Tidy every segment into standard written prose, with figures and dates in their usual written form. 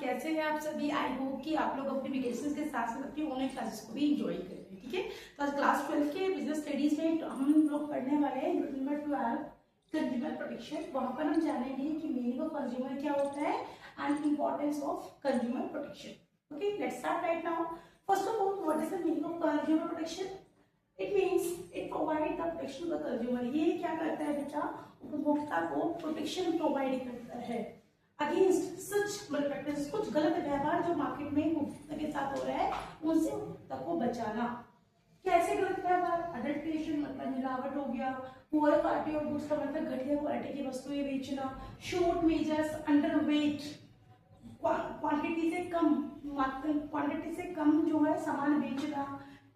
कैसे हैं आप सभी। आई होप कि आप लोग अपने वेकेशन के साथ साथ अपनी ऑनलाइन क्लासेस को भी इंजॉय कर रहे हैं। ठीक है, तो आज क्लास 12 के बिजनेस स्टडीज में हम लोग पढ़ने वाले हैं यूनिट नंबर 12 कंज्यूमर प्रोटेक्शन। वहां पर हम जानेंगे कि मीनिंग ऑफ कंज्यूमर क्या होता है and importance of consumer protection. Okay, let's start right now. First of all, what is the meaning of consumer protection? It means it provide the protection to the consumer. ये क्या करता है बेटा? उपभोक्ता को प्रोटेक्शन प्रोवाइड करता है against सच मैलप्रैक्टिस, कुछ गलत व्यवहार जो मार्केट में उपभोक्ता के साथ हो रहा है उनसे उपभोक्ता को बचाना। कैसे गलत व्यवहार? अडल्ट्रेशन मतलब मिलावट हो गया, पुअर क्वालिटी ऑफ गुड्स का मतलब घटिया क्वालिटी की वस्तुएं बेचना, शॉर्ट मेजर्स, अंडरवेट, क्वांटिटी से कम जो है सामान बेचना,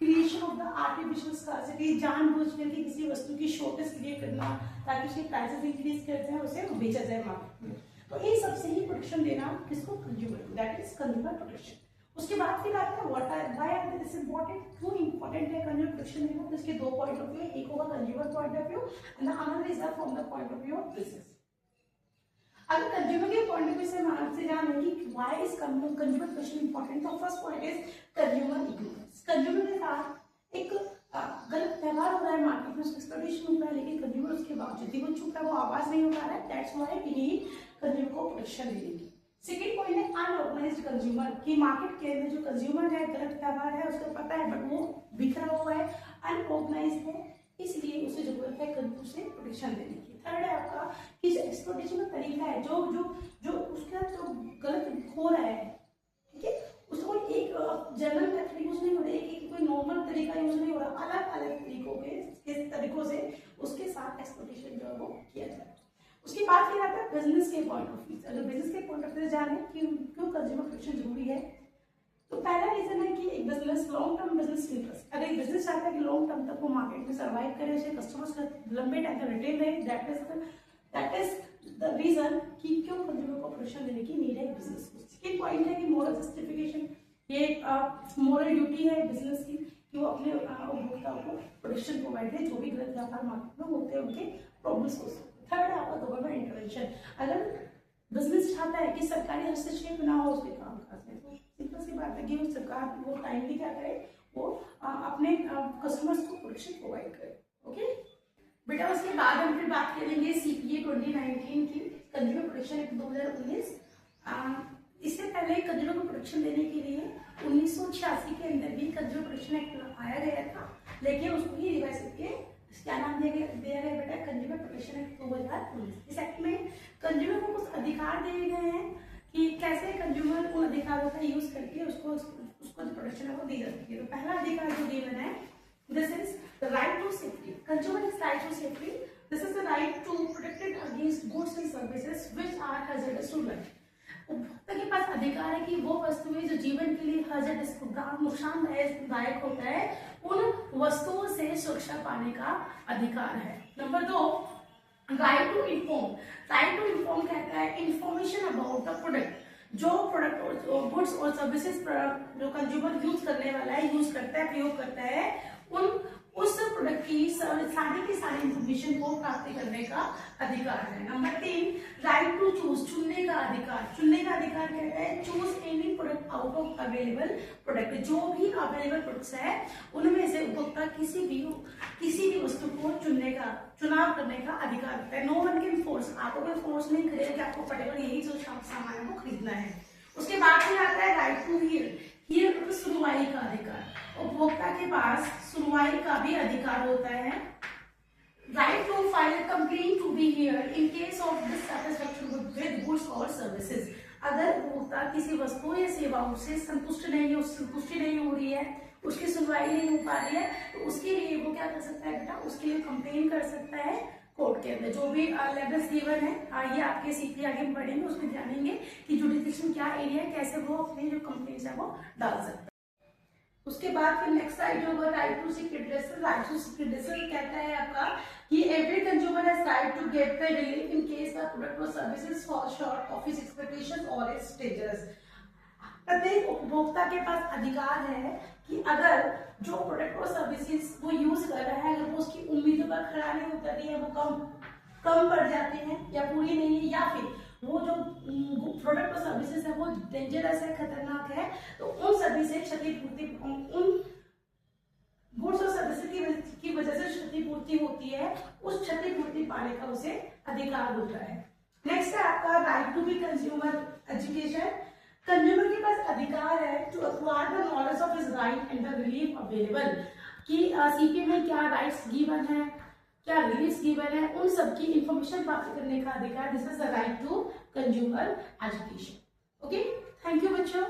creation of the artificial scarcity, जानबूझकर के किसी वस्तु की शॉर्टेज क्रिएट करना ताकि उसके प्राइसेस इंक्रीज कर जाए, उसे बेचा जाए मार्केट में। तो इन सबसे ही प्रोटेक्शन देना किसको? कंज्यूमर को, दैट इज कंज्यूमर प्रोटेक्शन। उसके बाद फिर आता है what are why are this important, क्यों इंपॉर्टेंट है कंज्यूमर प्रोटेक्शन देना? तो इसके दो पॉइंट ऑफ व्यू, एक होगा consumer point of view and the another is from the point of view of business. अगर कंज्यूमर के पॉइंट ऑफ व्यू से हम आपसे जानें कि why is consumer protection important, तो first point is consumer ignorance. Consumer के साथ एक गलत व्यवहार हो रहा है मार्केट में, उसका एक्सप्लॉइटेशन हो रहा है, लेकिन कंज्यूमर उसके बावजूद भी वो चुप है, वो आवाज नहीं उठा रहा है। That's why we need consumer को प्रोटेक्शन देने की। सेकेंड पॉइंट है अनऑर्गेनाइज्ड कंज्यूमर, कि मार्केट के अंदर जो कंज्यूमर है गलत व्यवहार है उसको पता है बट वो बिखरा हुआ है, अनऑर्गेनाइज्ड है, इसलिए उसे जरूरत है कंज्यूमर से प्रोटेक्शन देने की। थर्ड है आपका कि जो एक्सप्लॉइटेशन का तरीका है, जो जो जो उसका जो गलत हो रहा है, ठीक है, उसको एक जनरल मेथड यूज नहीं हो रहा है, एक कोई नॉर्मल तरीका यूज नहीं हो रहा, अलग अलग तरीकों से उसके साथ एक्सप्लॉइटेशन जो है वो किया जाए। उसके बाद फिर आता है बिजनेस के पॉइंट ऑफ व्यू। अगर बिजनेस के पॉइंट ऑफ व्यू जाने कि क्यों कंज्यूमर प्रोटेक्शन जरूरी है, तो पहला रीजन है कि एक business long term business interest, अगर एक बिजनेस चाहता है कि लॉन्ग टर्म तक वो मार्केट में सर्वाइव करे, उसे कस्टमर्स का लंबे टाइम तक रिटेन रहे, दैट इज द रीजन कि क्यों कंज्यूमर को प्रोटेक्शन देने की नीड है बिजनेस को। सेकेंड पॉइंट है कि मोरल जस्टिफिकेशन, ये मोरल ड्यूटी है बिजनेस की कि वो अपने उपभोक्ताओं को प्रोटेक्शन प्रोवाइड है, जो भी गलत व्यापार मार्केट में होते हैं उनके प्रॉब्लम्स को। थर्ड है आपका गवर्नमेंट इंटरवेंशन, अगर बिजनेस चाहता है कि सरकारी हस्तक्षेप ना हो उसके काम काज में, तो सिंपल सी बात है कि सरकार वो टाइमली क्या करे, वो अपने कस्टमर्स को प्रोटेक्शन प्रोवाइड करे। ओके बेटा, उसके बाद हम फिर बात करेंगे सीपीए 2019 की, कंज्यूमर प्रोटेक्शन एक्ट 2019। इससे पहले कंज्यूमर को प्रोटेक्शन देने के लिए 1986 के अंदर भी कंज्यूमर प्रोटेक्शन एक्ट आया गया था, लेकिन उसको ही रिवाइज करके क्या नाम दिया गया बेटा? Consumer protection act 2019। इस एक्ट में कंज्यूमर को कुछ अधिकार दिए गए हैं कि कैसे कंज्यूमर उन अधिकारों का यूज करके उसको जो प्रोटेक्शन है वो दी जा सकती है। तो पहला अधिकार जो गिवन है, this is the right to safety. Consumer is right to safety, this is the right to protected against goods and services which are hazardous to life. उपभोक्ता के पास अधिकार है कि वो वस्तुएं जो जीवन के लिए हैजर्डस नुकसानदायक होता है, उन वस्तुओं से सुरक्षा पाने का अधिकार है। Number 2, right to inform. Right to inform कहता है इंफॉर्मेशन अबाउट द प्रोडक्ट, जो प्रोडक्ट और गुड्स और सर्विसेज जो कंज्यूमर यूज करने वाला है, यूज करता है, प्रयोग करता है, उस प्रोडक्ट की सारी की सारी इंफॉर्मेशन को प्राप्त करने का अधिकार है। नंबर 3, राइट टू चूज, चुनने का अधिकार। चुनने का अधिकार कहता है choose any product out of available product, जो भी अवेलेबल प्रोडक्ट्स है उनमें से उपभोक्ता किसी भी वस्तु को चुनाव करने का अधिकार होता है। नो वन कैन फोर्स, आपको कोई फोर्स नहीं करेगा कि आपको पर्टिकुलर यही जो सामान है वो खरीदना है। उसके बाद फिर आता है राइट टू हियर, सुनवाई का अधिकार। उपभोक्ता के पास सुनवाई का भी अधिकार होता है। Right to file complaint to be hear in case of dissatisfaction with goods और सर्विसेज। अगर उपभोक्ता किसी वस्तु या सेवाओं से संतुष्टि नहीं हो रही है, उसकी सुनवाई नहीं हो पा रही है, तो उसके लिए वो क्या कर सकता है बेटा? उसके लिए कंप्लेन कर सकता है कोर्ट के अंदर। जो भी लेवल्स गिवन है, ये आपके सीपी आगे पढ़ेंगे, उसमें जानेंगे कि जुडिशियल क्या एरिया है, कैसे वो अपने जो कंप्लेंट्स है वो डाल सकता है। उसके बाद फिर नेक्स्ट साइड होगा right to seek redressal. Right to seek redressal कहता है आपका कि every consumer has right to get the relief in case the product और services fall short of his expectation और इज डेंजरस। प्रत्येक उपभोक्ता के पास अधिकार है कि अगर जो प्रोडक्ट और सर्विसेज वो यूज कर रहा है, अगर वो उसकी उम्मीदों पर खरा नहीं उतर रही है, वो कम पड़ जाते हैं या पूरी नहीं है, या फिर वो जो प्रोडक्ट और सर्विसेज है वो डेंजरस है, खतरनाक है, तो उन सभी से क्षतिपूर्ति, उन गुड्स और सर्विसेज की वजह से क्षतिपूर्ति होती है, उस क्षतिपूर्ति पाने का उसे अधिकार होता है। नेक्स्ट है आपका right to be consumer education. कंज्यूमर के पास अधिकार है to acquire the knowledge of his right and the relief available, कि सीपी में क्या राइट्स गिवन है, क्या रिलीफ गिवन है, उन सब की इंफॉर्मेशन प्राप्त करने का अधिकार। This is the right to consumer education. Okay, thank you बच्चों।